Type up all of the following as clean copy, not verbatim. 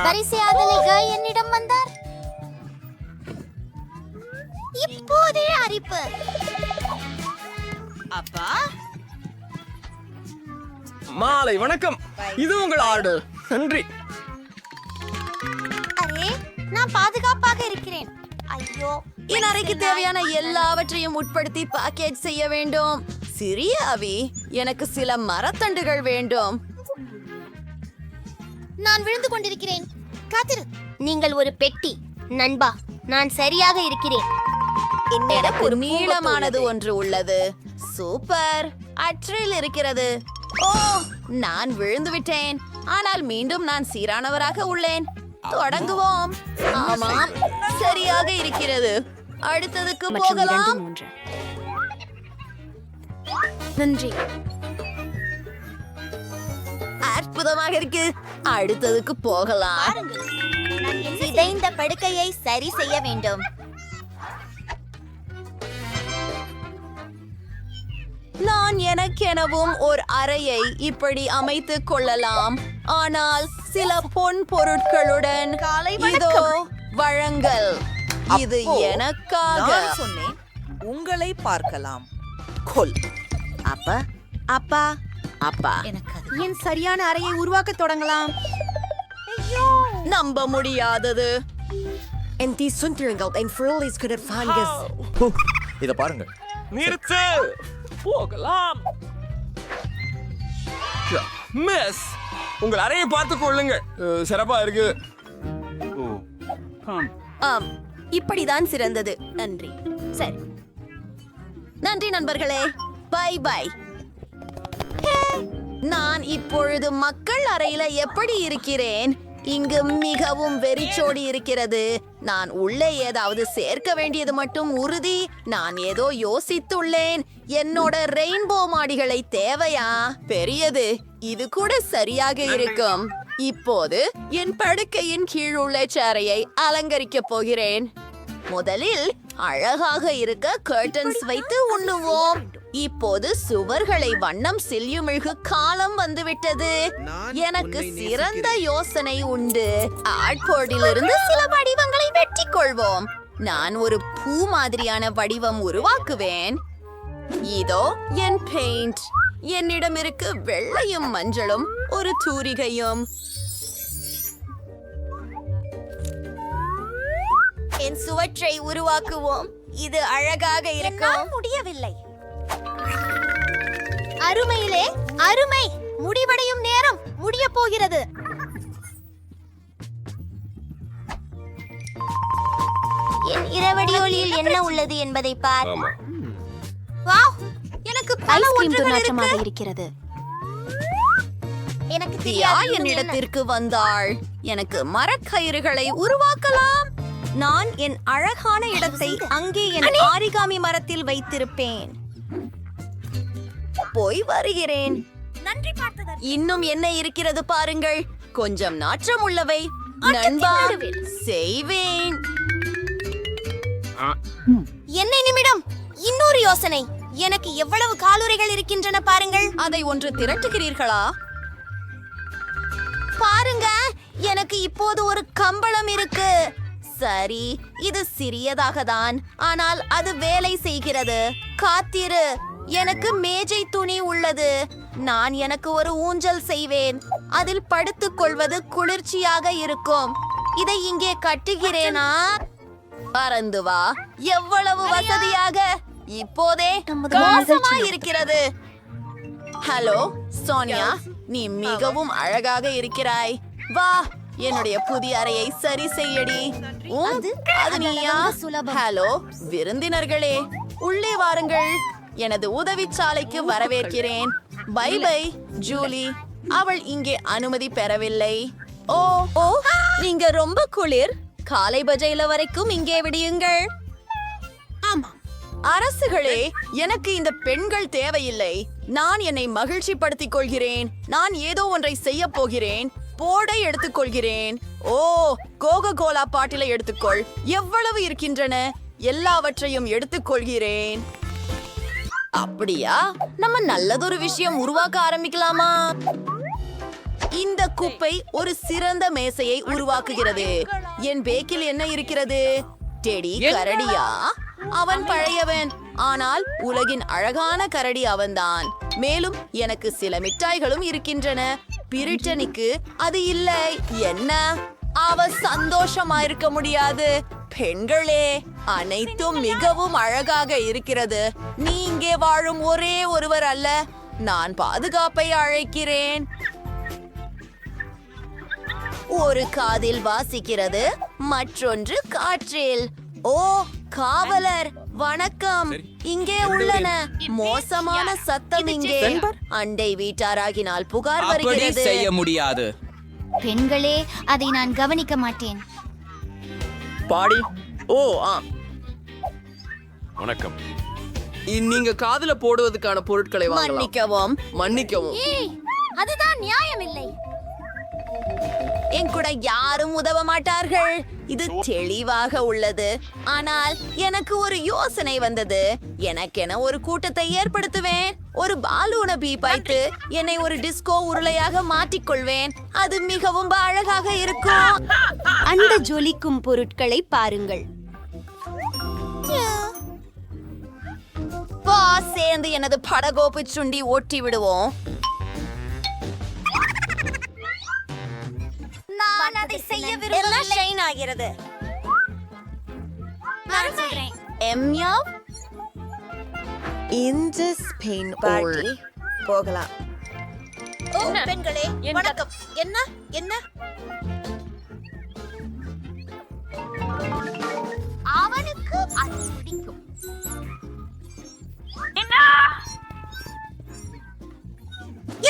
பரிசையாதலைக என்னிடம் வந்தார். இப்போதே அரிப்பு. அப்பா மாலை வணக்கம். இது உங்கள் ஆடு. நன்றி. அரே, நான் பாதுகாப்பாக இருக்கிறேன். ஐயோ, என் அறைக்கு தேவையான எல்லாவற்றையும் உட்படுத்தி பேக்கேஜ் செய்ய வேண்டும். சிறிய அவி, எனக்கு சில மரத்தண்டுகள் வேண்டும். நான் விழுந்து கொண்டிருக்கிறேன். காத்திரு. நீங்கள் ஒரு பெட்டி. நண்பா, நான் சரியாக இருக்கிறேன். எனக்கு ஒரு நீளமானது ஒன்று உள்ளது. சூப்பர். அற்றில் இருக்கிறது. ஓ, நான் விழுந்து விட்டேன். ஆனால் மீண்டும் நான் சீரானவராக உள்ளேன். தொடங்குவோம். ஆமாம், சரியாக இருக்கிறது. அடுத்ததுக்கு போகலாம். நன்றி. அற்புதமாக இருக்கு. அடுத்ததுக்கு போகலாம். சிதைந்த படுக்கையை சரி செய்ய வேண்டும். நான் எனக்கெனவும் ஒரு அறையை இப்படி அமைத்துக் கொள்ளலாம். ஆனால் சில பொன் பொருட்களுடன் இதோ வழங்கல். இது எனக்காக. சொன்னேன், உங்களை பார்க்கலாம். கொல். அப்பா அப்பா அப்பா, என் சரியான அறையை உருவாக்க தொடங்கலாம். நம்ப முடியாதது. இத பாருங்க. நிறுத்து. போகலாம். மிஸ், உங்கள் அறையை பார்த்துக் கொள்ளுங்க. சிறப்பா இருக்கு. ஆம், இப்படிதான் சிறந்தது. நன்றி. சரி, நன்றி நண்பர்களே. Bye bye. நான் இப்பொழுது மக்கள் அறையில எப்படி இருக்கிறேன்? இங்கு மிகவும் வெறிச்சோடி இருக்கிறது. நான் உள்ளே ஏதாவது சேர்க்க வேண்டியது மட்டும் உறுதி. நான் ஏதோ யோசித்துள்ளேன். என்னோட ரெயின்போ மாடிகளை தேவையா? பெரியது. இது கூட சரியாக இருக்கும். இப்போது என் படுக்கையின் கீழ் உள்ள சேரையை அலங்கரிக்க போகிறேன். முதலில் அழகாக இருக்க கர்டன்ஸ் வைத்து உண்ணுவோம். இப்போது சுவர்களை வண்ணம் செல்லுமிழ்கு காலம் வந்துவிட்டது. எனக்கு சிறந்த யோசனை உண்டு. ஆட்போர்டிலிருந்து சில வடிவங்களை வெட்டி கொள்வோம். நான் ஒரு பூ மாதிரியான வடிவம் உருவாக்குவேன். இதோ என் பெயிண்ட். என்னிடம் இருக்கு வெள்ளையும் மஞ்சளும் ஒரு தூரிகையும். என் சுவற்றை உருவாக்குவோம். இது அழகாக இருக்கும். முடியவில்லை. அருமையிலே அருமை. முடிவடையும் நேரம் முடிய போகிறது. என் இரவடி ஒளியில் என்ன உள்ளது என்பதை பார். வாவ், எனக்கு பல ஒன்றுகள் இருக்கிறது. எனக்கு என்னிடத்திற்கு வந்தாள். எனக்கு மரக்கயிறுகளை உருவாக்கலாம். நான் என் அழகான இடத்தை அங்கே என் ஆரிகாமி மரத்தில் வைத்திருப்பேன். போய் வருகிறேன். நன்றி பார்த்ததற்கு. இன்னும் என்ன இருக்கிறது பாருங்கள். கொஞ்சம் நாற்றம் உள்ளவை. நண்பா, செய்வேன். என்னை நிமிடம். இன்னொரு யோசனை. எனக்கு எவ்வளவு காலுறைகள் இருக்கின்றன பாருங்கள். அதை ஒன்று திரட்டுகிறீர்களா? பாருங்க, எனக்கு இப்போது ஒரு கம்பளம் இருக்கு. சரி, இது சிறியதாக தான், ஆனால் அது வேலை செய்கிறது. காத்திரு, எனக்கு மேஜை துணி உள்ளது. நான் எனக்கு ஒரு ஊஞ்சல் செய்வேன். அதில் படுத்துக் கொள்வது குளிர்ச்சியாக இருக்கும். இதை இங்கே கட்டுகிறேனா? பறந்து வா. எவ்வளவு வசதியாக. இப்போதே மோசமா இருக்கிறது. ஹலோ சோனியா, நீ மிகவும் அழகாக இருக்கிறாய். வா, என்னுடைய புதிய அறையை சரி செய்யடி. அது நீயா? ஹலோ விருந்தினர்களே, உள்ளே வாருங்கள். எனது உதவிச்சாலைக்கு வரவேற்கிறேன். Bye bye Julie. அவள் இங்கே அனுமதி பெறவில்லை. ஓ ஓ, நீங்க ரொம்ப குளிர். காலை பஜையில வரைக்கும் இங்கே விடியுங்கள். ஆமா அரசுகளே, எனக்கு இந்த பெண்கள் தேவையில்லை. நான் என்னை மகிழ்ச்சிப்படுத்திக் கொள்கிறேன். நான் ஏதோ ஒன்றை செய்ய போகிறேன். போர்டை எடுத்துக்கொள்கிறேன். ஓ, கோகோ கோலா பாட்டிலை எடுத்துக்கொள். எவ்வளவு இருக்கின்றன? எல்லாவற்றையும் எடுத்துக்கொள்கிறேன். அப்படியா? நம்ம நல்லதொரு விஷயம் உருவாக்க ஆரம்பிக்கலாமா? இந்த குப்பை ஒரு சிறந்த மேசையை உருவாக்குகிறது. என் பேக்கில் என்ன இருக்கிறது? டெடி கரடியா? அவன் பழையவன், ஆனால் உலகின் அழகான கரடி அவன்தான். மேலும் எனக்கு சில மிட்டாய்களும் இருக்கின்றன. பிரிட்டனிக்கு அது இல்லை. என்ன? அவ சந்தோஷமா இருக்க முடியாது. பெண்களே, அனைத்தும் மிகவும் அழகாக இருக்கிறது. நீ இங்கே வாழும் ஒரே ஒருவர் அல்ல. நான் பாதுகாப்பை அழைக்கிறேன். ஒரு காதில் வாசிக்கிறது, மற்றொன்று காற்றில். ஓ, காவலர், வணக்கம். இங்கே உள்ளன. மோசமான சத்தம் இங்கே. அண்டை வீட்டாராகினால் புகார் வருகிறது. செய்ய முடியாது. பெண்களே, அதை நான் கவனிக்க மாட்டேன். பாடி. ஓ வணக்கம். நீங்க காதுல போடுவதற்கான பொருட்களை வாங்கலாம். மன்னிக்கவும். அதுதான் நியாயமில்லை. என் கூட யாரும் உதவ மாட்டார்கள். இது தெளிவாக உள்ளது. ஆனால் எனக்கு ஒரு யோசனை வந்தது. எனக்கென ஒரு கூட்டத்தை ஏற்படுத்துவேன். ஒரு பாலூனை பீப்பாய்த்து என்னை ஒரு டிஸ்கோ உருளையாக மாற்றிக்கொள்வேன். அது மிகவும் அழகாக இருக்கும். அந்த ஜொலிக்கும் பொருட்களை பாருங்கள். வா, சேர்ந்து எனது படகோப்பு சுண்டி ஒட்டி விடுவோம். நான் அதை செய்ய விரும்பவில்லை. எம்யாவ், இந்த ஸ்பெயின் பார்ட்டி போகலாம். ஓ பெண்களே, வணக்கம். என்ன என்ன? அவனுக்கு அது பிடிக்கும்.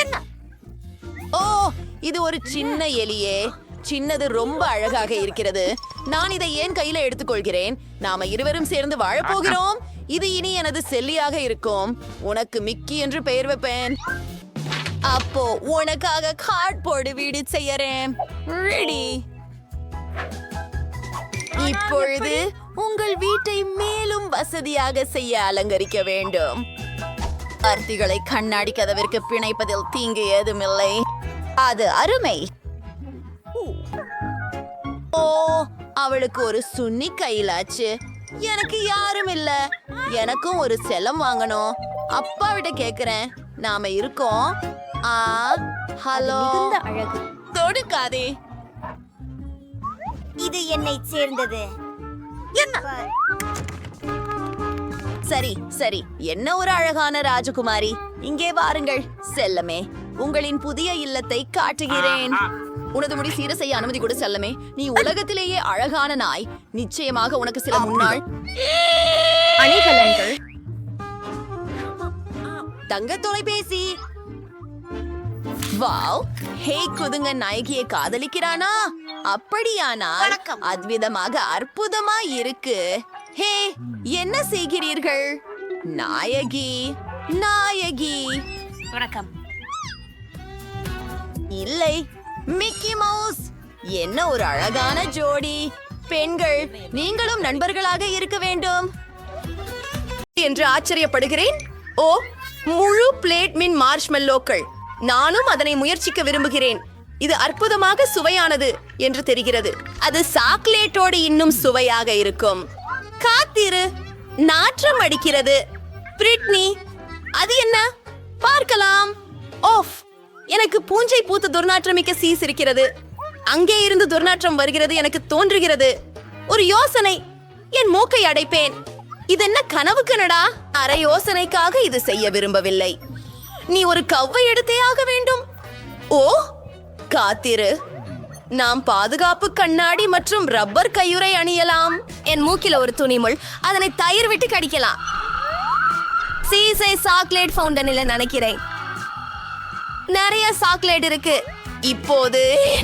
என்ன? ஓ, இது ஒரு சின்ன எலியே. சின்னது ரொம்ப அழகாக இருக்கிறது. நான் இதை ஏன் கையில எடுத்துக்கொள்கிறேன்? நாம இருவரும் சேர்ந்து வாழப்போகிறோம். இது இனி எனது செல்லியாக இருக்கும். உனக்கு மிக்கி என்று பெயர் வைப்பேன். அப்போ உனக்காக கார்ட்போர்டு வீடு செய்யறேன். ரெடி. இப்பொழுது உங்கள் வீட்டை மேலும் வசதியாக செய்ய அலங்கரிக்க வேண்டும். அர்த்திகளை கண்ணாடி கதவிற்கு பிணைப்பதில் தீங்கு ஏதுமில்லை. அது அருமை. ஓ, அவளுக்கு ஒரு சுன்னி கையிலாச்சு. எனக்கு யாரும் இல்ல. எனக்கும் ஒரு செல்லம் வாங்கணும். அப்பா விட கேக்குறேன். நாம இருக்கோம். ஹலோ. அழகு. தொடுக்காதே. இது என்னை சேர்ந்தது. என்ன? சரி சரி, என்ன ஒரு அழகான ராஜகுமாரி. இங்கே வாருங்கள் செல்லமே. உங்களின் புதிய இல்லத்தை காட்டுகிறேன். உனது முடி சீர செய்ய அனுமதி கொடு செல்லமே. நீ உலகத்திலேயே அழகான நாய். நிச்சயமாக உனக்கு சில முன்னாள் அணிகலன்கள். தங்க தொலைபேசி. வாவ், ஹே குதுங்க நாயகியை காதலிக்கிறானா? அப்படியானால் அத்விதமாக அற்புதமா இருக்கு. ஹே, என்ன செய்கிறீர்கள்? நாயகி நாயகி. வணக்கம். இல்லை, மிக்கி மவுஸ். என்ன ஒரு அழகான ஜோடி. பெண்கள், நீங்களும் நண்பர்களாக இருக்க வேண்டும் என்று ஆச்சரியப்படுகிறேன். ஓ, முழு பிளேட் மின் மார்ஷ்மெல்லோக்கள். நானும் அதனை முயற்சிக்க விரும்புகிறேன். இது அற்புதமாக சுவையானது என்று தெரிகிறது. அது சாக்லேட்டோடு இன்னும் சுவையாக இருக்கும். காத்திரு, நாற்றம் அடிக்கிறது. பிரிட்னி, அது என்ன? பார்க்கலாம். ஓஃப், எனக்கு பூஞ்சை பூத்த துர்நாற்றமிக்க சீஸ் இருக்கிறது. அங்கே இருந்து துர்நாற்றம் வருகிறது எனக்கு தோன்றுகிறது. ஒரு யோசனை, என் மூக்கை அடைப்பேன். இதென்ன கனவு கனடா? அரை யோசனைக்காக இது செய்ய விரும்பவில்லை. நீ ஒரு கவ்வை எடுத்தே ஆக வேண்டும். ஓ, காத்திரு. நாம் பாதுகாப்பு கண்ணாடி மற்றும் ரப்பர் கையுறை அணியலாம். என் மூக்கில ஒரு துணிமுள், அதனை தயிர் விட்டு கடிக்கலாம். சீசை சாக்லேட் ஃபவுண்டனில் நினைக்கிறேன். நிறைய சாக்லேட் இருக்கு. இப்போது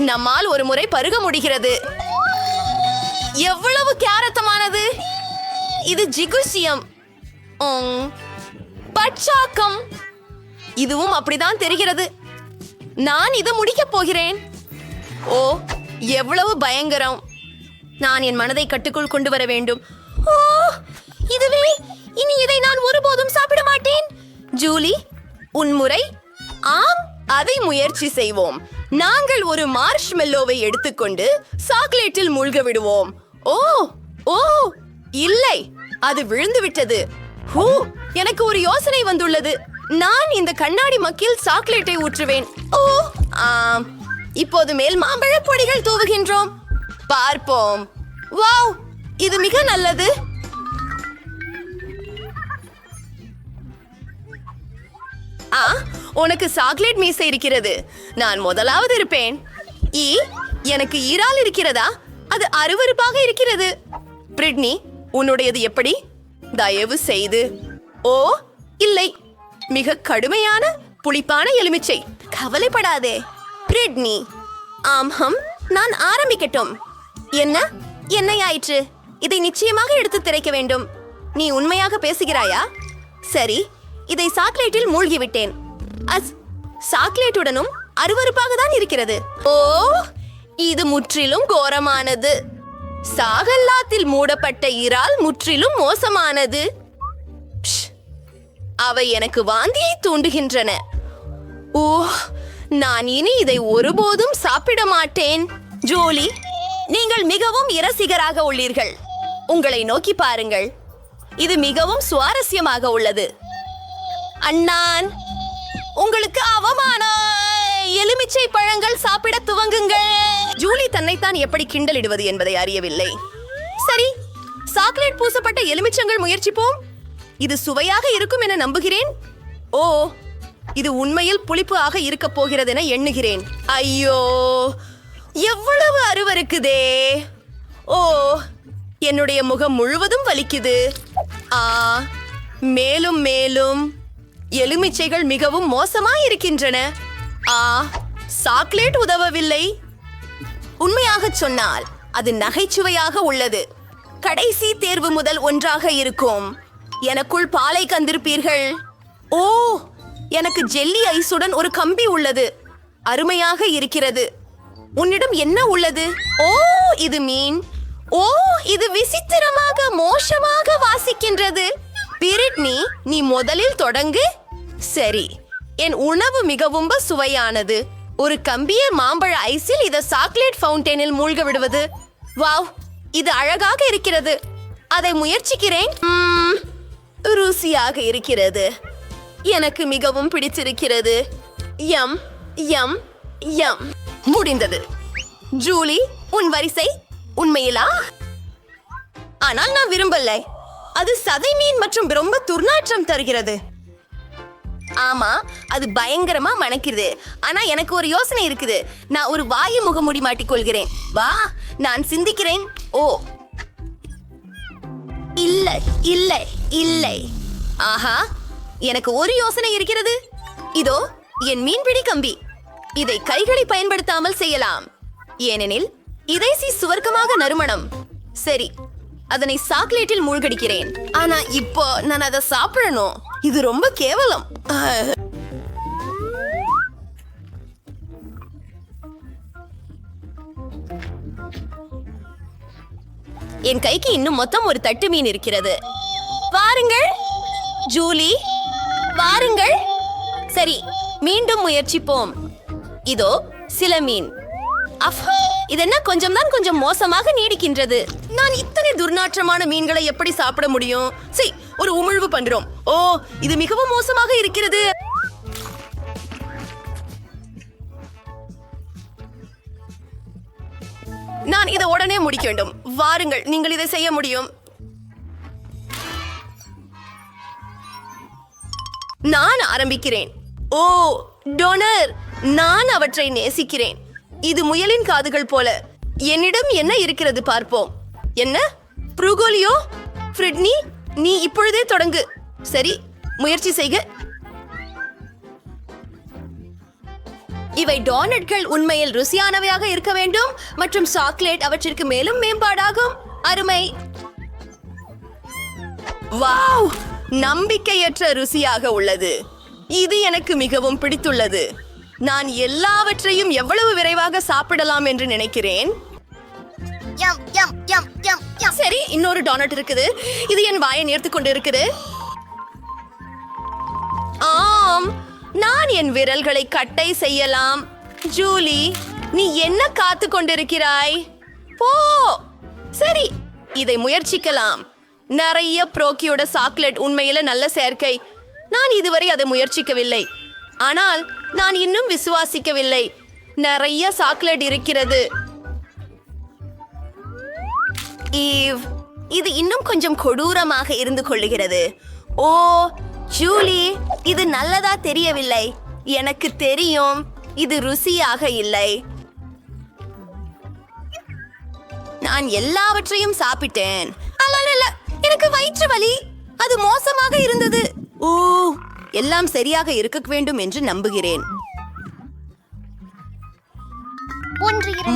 நம்மால் ஒரு முறை பருக முடிகிறது. எவ்வளவு கேரத்தமானது. இது ஜிகுசியம். பட்சாக்கம். இதுவும் அப்படிதான் தெரிகிறது. நான் இதை முடிக்கப் போகிறேன். ஓ, எவ்வளவு பயங்கரம். நான் என் மனதை கட்டுக்குள் கொண்டு வர வேண்டும். ஓ, இதுவே. இனி இதை நான் ஒருபோதும் சாப்பிட மாட்டேன். ஜூலி, உன் முறை. ஆம், அதை முயற்சி செய்வோம். நாங்கள் ஒரு மார்ஷ்மெல்லோவை எடுத்துக்கொண்டு சாக்லேட்டில் மூழ்க விடுவோம். ஓ ஓ இல்லை, அது விழுந்து விட்டது. ஹூ, எனக்கு ஒரு யோசனை வந்துள்ளது. நான் இந்த கண்ணாடி மக்கில் சாக்லேட்டை ஊற்றுவேன். ஓ ஆம், இப்போது மேல் மாம்பழ பொடிகள் தூவுகின்றோம். பார்ப்போம். வாவ், இது மிக நல்லது. உனக்கு சாக்லேட் மீசை இருக்கிறது. நான் முதலாவது இருப்பேன். எனக்கு ஈரால் இருக்கிறதா? அது அருவருப்பாக இருக்கிறது. பிரிட்னி, உன்னுடையது எப்படி? தயவு செய்து. ஓ இல்லை, மிக கடுமையான புளிப்பான எலுமிச்சை. கவலைப்படாதே பிரிட்னி. ஆம், நான் ஆரம்பிக்கட்டும். என்ன ஆயிற்று? இதை நிச்சயமாக எடுத்து திரைக்க வேண்டும். நீ உண்மையாக பேசுகிறாயா? சரி, இதை சாக்லேட்டில் மூழ்கிவிட்டேன். சாக்லேட்டுடனும் அருவருப்பாக தான் இருக்கிறது. ஓ, இது முற்றிலும் கோரமானது. சாகல்லாத்தில் மூடப்பட்ட இறால் முற்றிலும் மோசமானது. அவை எனக்கு வாந்தியை தூண்டுகின்றன. ஓ, நான் இனி இதை ஒருபோதும் சாப்பிட மாட்டேன். ஜூலி, நீங்கள் மிகவும் இரசிகராக உள்ளீர்கள். உங்களை நோக்கி பாருங்கள். இது மிகவும் சுவாரஸ்யமாக உள்ளது. அண்ணான், உங்களுக்கு அவமானம். எலுமிச்சை பழங்கள் சாப்பிட துவங்குங்கள். ஜூலி தன்னைத்தான் எப்படி கிண்டலிடுவது என்பதை அறியவில்லை. சரி, சாக்லேட் பூசப்பட்ட எலுமிச்சங்கள் முயற்சிப்போம். இது சுவையாக இருக்கும் என நம்புகிறேன். ஓ, இது உண்மையில் புளிப்பு ஆக இருக்க போகிறது என எண்ணுகிறேன். ஐயோ, எவ்வளவு அருவருக்குதே. ஓ, என்னுடைய முகம் முழுவதும் வலிக்குது. மேலும் மேலும் எலுமிச்சைகள் மிகவும் மோசமாய் இருக்கின்றன. சாக்லேட் உதவவில்லை. உண்மையாக சொன்னால் அது நகைச்சுவையாக உள்ளது. கடைசி தேர்வு முதல் ஒன்றாக இருக்கும். எனக்குள் பாலை கந்திருப்பீர்கள். ஓ, எனக்கு ஜெல்லி ஐஸுடன் ஒரு கம்பி உள்ளது. அருமையாக இருக்கிறது. உன்னிடம் என்ன உள்ளது? ஓ, இது மீன். ஓ, இது விசித்திரமாக மோசமாக வாசிக்கின்றது. பிரிட்னி, நீ முதலில் தொடங்கு. சரி, என் உணவு மிகவும் சுவையானது. ஒரு கம்பிய மாம்பழ ஐஸில் இதை சாக்லேட் ஃபவுண்டனில் மூழ்க விடுவது. வாவ், இது அழகாக இருக்கிறது. அதை முயற்சிக்கிறேன். ருசியாக இருக்கிறது. எனக்கு மிகவும் பிடித்திருக்கிறது. யம் யம் யம். முடிந்தது. ஜூலி, உன் வரிசை. உண்மையிலா? ஆனால் நான் விரும்பலை. அது சதை மீன் மற்றும் ரொம்ப துர்நாற்றம் தருகிறது. ஆமா, அது பயங்கரமா மணக்குது. ஆனா எனக்கு ஒரு யோசனை இருக்குது. நான் ஒரு வாயு முகமூடி மாட்டிக்கொள்கிறேன். வா, நான் சிந்திக்கிறேன். ஓ இல்லை இல்லை இல்லை. ஆஹா, எனக்கு ஒரு யோசனை இருக்கிறது. இதோ என் மீன்பிடி கம்பி. இதை கைகளை பயன்படுத்தாமல் செய்யலாம். ஏனெனில் இதை சுவர்க்கமாக நறுமணம். சரி, அதனை சாக்லேட்டில் மூழ்கடிக்கிறேன். ஆனா இப்போ நான் அதை சாப்பிடணும். இது ரொம்ப கேவலம். என் கைக்கு இன்னும் மொத்தம் ஒரு தட்டு மீன் இருக்கிறது. வாருங்கள் ஜூலி, வாருங்கள். சரி, மீண்டும் முயற்சிப்போம். இதோ சில மீன். இதென்ன கொஞ்சம் மோசமாக நீடிக்கின்றது. நான் இத்தனை துர்நாற்றமான மீன்களை எப்படி சாப்பிட முடியும்? சரி, ஒரு உமிழ்வு பண்றோம். ஓ, இது மிகவும் மோசமாக இருக்கிறது. நான் இதை உடனே முடிக்க வேண்டும். வாருங்கள், நீங்கள் இதை செய்ய முடியும். நான் ஆரம்பிக்கிறேன். ஓ, டோனர், நான் அவற்றை நேசிக்கிறேன். இது முயலின் காதுகள் போல. என்னிடம் என்ன இருக்கிறது பார்ப்போம். என்ன? ப்ரூகோலியோ? பிரிட்னி, நீ இப்பொழுதே தொடங்கு. சரி, முயற்சி செய்க. இவை டோனட்கள் உண்மையில் ருசியானவையாக இருக்க வேண்டும் மற்றும் சாக்லேட் அவற்றிற்கு மேலும் மேம்பாடாகும். அருமை. வாவ், நம்பிக்கையற்ற ருசியாக உள்ளது. இது எனக்கு மிகவும் பிடித்துள்ளது. நான் எல்லாவற்றையும் எவ்வளவு விரைவாக சாப்பிடலாம் என்று நினைக்கிறேன். சரி, இன்னொரு டோனட் இருக்குது. இது என் வாயை நேர்த்துக் கொண்டு இருக்குது. ஆம், நான் என் விரல்களை கட்டை செய்யலாம். ஜூலி, நீ என்ன காத்து கொண்டிருக்கிறாய்? போ. சரி, இதை முயற்சிக்கலாம். நிறைய ப்ரோக்கியோட சாக்லேட் உண்மையில நல்ல சேர்க்கை. நான் இதுவரை அதை முயற்சிக்கவில்லை, ஆனால் நான் இன்னும் விசுவாசிக்கவில்லை. நிறைய சாக்லேட் இருக்கிறது. ஈவ், இது இன்னும் கொஞ்சம் கொடூரமாக இருந்து கொள்ளுகிறது. ஓ ஜூலி, இது நல்லதா தெரியவில்லை. எனக்கு தெரியும், இது ருசியாக இல்லை. நான் எல்லாவற்றையும் சாப்பிட்டேன். அல்ல, எனக்கு வயிற்று வலி. அது மோசமாக இருந்தது. ஓ, எல்லாம் சரியாக இருக்க வேண்டும் என்று நம்புகிறேன்.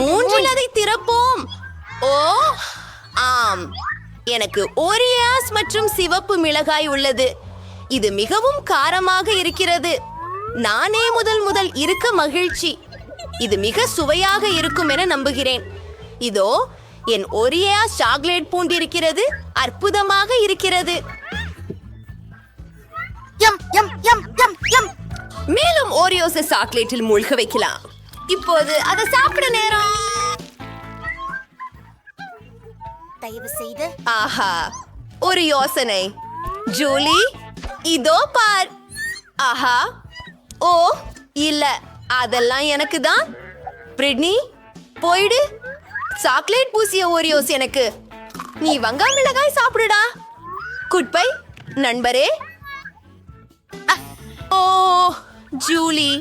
மூன்றில் அதை திறப்போம். ஓ ஆம், எனக்கு ஓரியாஸ் மற்றும் சிவப்பு மிளகாய் உள்ளது. இது மிகவும் காரமாக இருக்கிறது. நானே முதல் இருக்க மகிழ்ச்சி. இது மிக சுவையாக இருக்கும் என நம்புகிறேன். இதோ என் ஓரியாஸ் சாக்லேட் பூண்டு இருக்கிறது. அற்புதமாக இருக்கிறது. மேலும் ஓரியோஸை சாக்லேட்டில் மூழ்க வைக்கலாம். இப்போது அதை சாப்பிட நேரம். தயவு செய்து. ஆஹா, ஒரு யோசனை. ஜூலி, இதோ பார். ஆஹா, ஓ இல்ல, அதெல்லாம் எனக்கு தான். பிரிட்னி, போயிடு. சாக்லேட் பூசிய ஓரியோஸ் எனக்கு. நீ வங்கா மிளகாய் சாப்பிடுடா. குட் பை நண்பரே. ஓ ஜூலி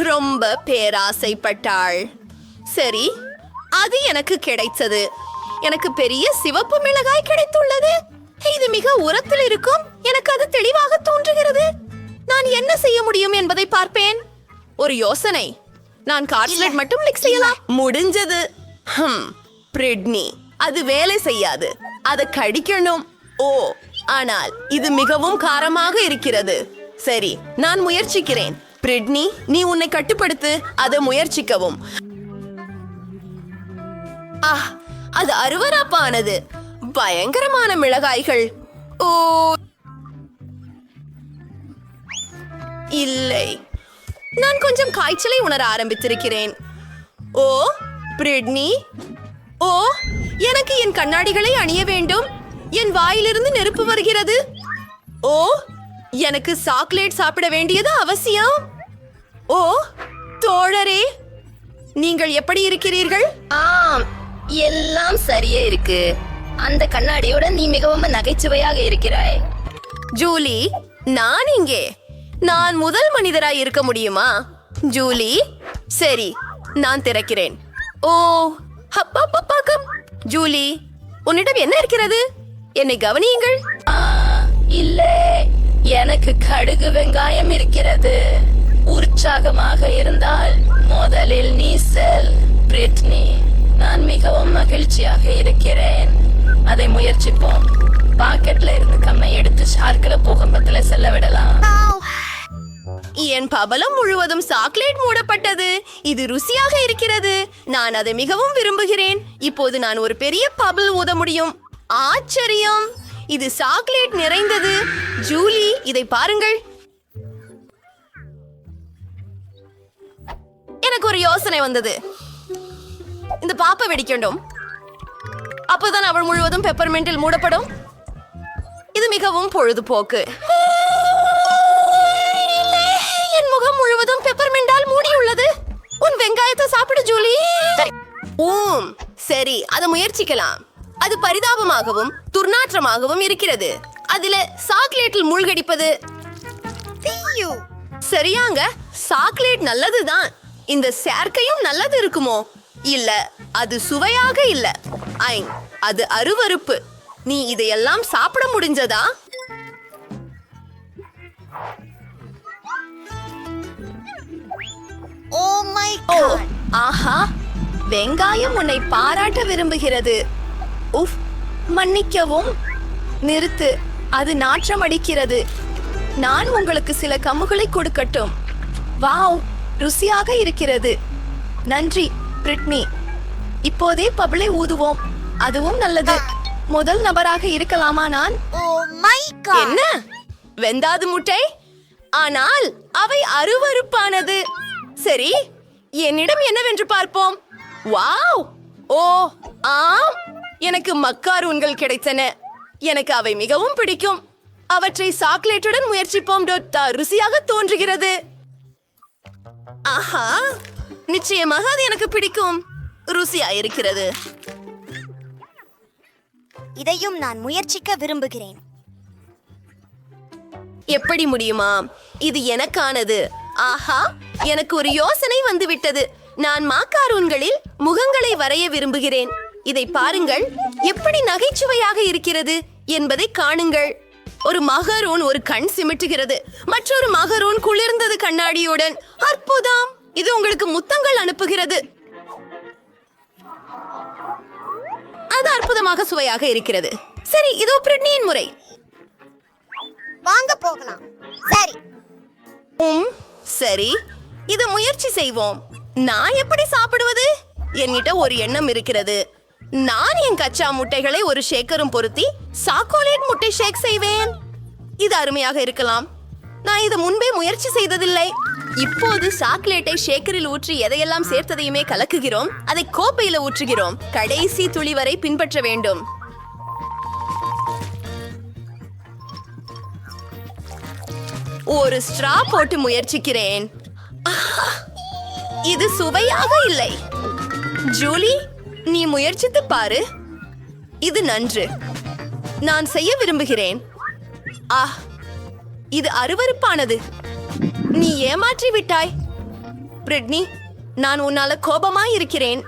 ரொம்ப பேராசைப்பட்டாள். சரி, அது எனக்கு கிடைத்தது. எனக்கு பெரிய சிவப்பு மிளகாய் கிடைத்துள்ளது. இது மிக உரத்தில் இருக்கும். எனக்கு அது தெளிவாக தோன்றுகிறது. நான் என்ன செய்ய முடியும் என்பதை பார்ப்பேன். ஒரு யோசனை. நான் கார்ட்லெட் மட்டும் கிளிக் செய்யலாம். முடிஞ்சது. பிரிட்னி, அது வேலை செய்யாது. அதை கடிக்கணும். ஓ, ஆனால் இது மிகவும் காரமாக இருக்கிறது. சரி, நான் முயற்சிக்கிறேன். பிரிட்னி, நீ உன்னை கட்டுப்படுத்து. அதை முயற்சிக்கவும். அது அருவருப்பானது. பயங்கரமான மிளகாய்கள். ஓ இல்லை, நான் கொஞ்சம் காய்ச்சலை உணர ஆரம்பித்திருக்கிறேன். ஓ பிரிட்னி, ஓ எனக்கு என் கண்ணாடிகளை அணிய வேண்டும். என் வாயிலிருந்து நெருப்பு வருகிறது. ஓ, எனக்கு சாக்லேட் சாப்பிட வேண்டியது அவசியம். ஓ தோழரே, நீங்கள் எப்படி இருக்கிறீர்கள்? ஆம், எல்லாம் சரியே இருக்கு. அந்த கண்ணாடியோட நீ மிகவும் நகைச்சுவையாக இருக்கிறாய். ஜூலி, நான் இங்கே. நான் முதல் மனிதராய் இருக்க முடியுமா? ஜூலி, சரி, நான் திறக்கிறேன். ஓ ஹப்பப்பக்கம். ஜூலி, உன்னிடம் என்ன இருக்கிறது? என்னை கவனியுங்கள். இல்லை, எனக்கு கடுகு வெங்காயம் இருக்கிறது. உற்சாகமாக இருந்தால் முதலில் நீ செல் பிரிட்னி. நான் மிகவும் மகிழ்ச்சியாக இருக்கிறேன். அதை முயற்சிப்போம். பாக்கெட்ல இருந்து கம்மை எடுத்து ஷார்க்கில பூகம்பத்துல செல்ல விடலாம். என் பபலம் முழுவதும் சாக்லேட் மூடப்பட்டது. இது ருசியாக இருக்கிறது. நான் அதை மிகவும் விரும்புகிறேன். இப்போது நான் ஒரு பெரிய பபிள் ஊத முடியும். ஆச்சரியம், இது சாக்லேட் நிறைந்தது. ஜூலி, இதை பாருங்கள். எனக்கு ஒரு யோசனை வந்தது. இந்த பாப்பை வெடிக்கணும். அப்போதான் அவள் முழுவதும் பெப்பர்மெண்டில் மூடப்படும். இது மிகவும் பொழுதுபோக்கு. என் முகம் முழுவதும் பெப்பர்மெண்டால் மூடியுள்ளது. உன் வெங்காயத்தை சாப்பிடு ஜூலி. சரி, அதை முயற்சிக்கலாம். அது பரிதாபமாகவும் துர்நாற்றமாகவும் இருக்கிறது. அதுல சாக்லேட்டில் மூழ்கடிப்பது சரியாங்க. சாக்லேட் நல்லதுதான். இந்த சேர்க்கையும் நல்லது இருக்குமோ? இல்ல, அது சுவையாக இல்ல. அது அருவருப்பு. நீ இதையெல்லாம் சாப்பிட முடிஞ்சதா? ஓ மை காட். ஆஹா, வெங்காயம் உன்னை பாராட்ட விரும்புகிறது. உஃப், மன்னிக்கவும். நிறுத்து, அது நாற்றம் அடிக்கிறது. நான் உங்களுக்கு சில கம்முகளை கொடுக்கட்டும். வாவ், ருசியாக இருக்கிறது. நன்றி பிரிட்னி. இப்போதே பபிளை ஊதுவோம். அதுவும் நல்லது. முதல் நபராக இருக்கலாமா நான்? Oh my God. என்ன வெந்தாது முட்டை? ஆனால் அவை அருவருப்பானது. சரி, என்னிடம் என்னவென்று பார்ப்போம். வாவ்! ஓ ஆம், எனக்கு மக்காரூன்கள் கிடைத்தன. எனக்கு அவை மிகவும் பிடிக்கும். அவற்றை சாக்லேட்டுடன் முயற்சிப்போம். ருசியாக தோன்றுகிறது. ஆஹா, நிச்சயமாக அது எனக்கு பிடிக்கும். ருசியா இருக்கிறது. இதையும் நான் முயற்சிக்க விரும்புகிறேன். எப்படி முடியுமா? இது எனக்கானது. ஆஹா, எனக்கு ஒரு யோசனை வந்துவிட்டது. நான் மாக்காரூன்களில் முகங்களை வரைய விரும்புகிறேன். இதை பாருங்கள், எப்படி நகைச்சுவையாக இருக்கிறது என்பதை காணுங்கள். ஒரு மகரூன் ஒரு கண் சிமிட்டுகிறது, மற்றொரு மகரூன் குளிர்ந்தது கண்ணாடியுடன். அற்புதம்! இது உங்களுக்கு முத்தங்கள் அனுப்புகிறது. அது அற்புதமாக சுவையாக இருக்கிறது. சரி, இதோ பிரிட்னியின் முறை. வாங்க போகலாம். சரி, சரி, இத முயற்சி செய்வோம். நான் எப்படி சாப்பிடுவது? என்கிட்ட ஒரு எண்ணம் இருக்கிறது. நான் என் கச்சா முட்டைகளை ஒரு ஷேக்கரும் பொருத்தி சாக்கோலேட் முட்டை ஷேக் செய்வேன். இது அருமையாக இருக்கலாம். நான் இதை முன்பே முயற்சி செய்ததில்லை. இப்போது சாக்லேட்டை ஷேக்கரில் ஊற்றி எதையெல்லாம் சேர்த்ததையுமே கலக்குகிறோம். அதை கோப்பையில ஊற்றுகிறோம். கடைசி துளி வரை பின்பற்ற வேண்டும். ஒரு ஸ்ட்ரா போட்டு முயற்சிக்கிறேன். இது சுவையாக இல்லை. ஜூலி, நீ முயற்சித்து பாரு. இது நன்று. நான் செய்ய விரும்புகிறேன். இது அருவருப்பானது. நீ ஏமாற்றி விட்டாய். பிரிட்னி, நான் உன்னால கோபமாய் இருக்கிறேன்.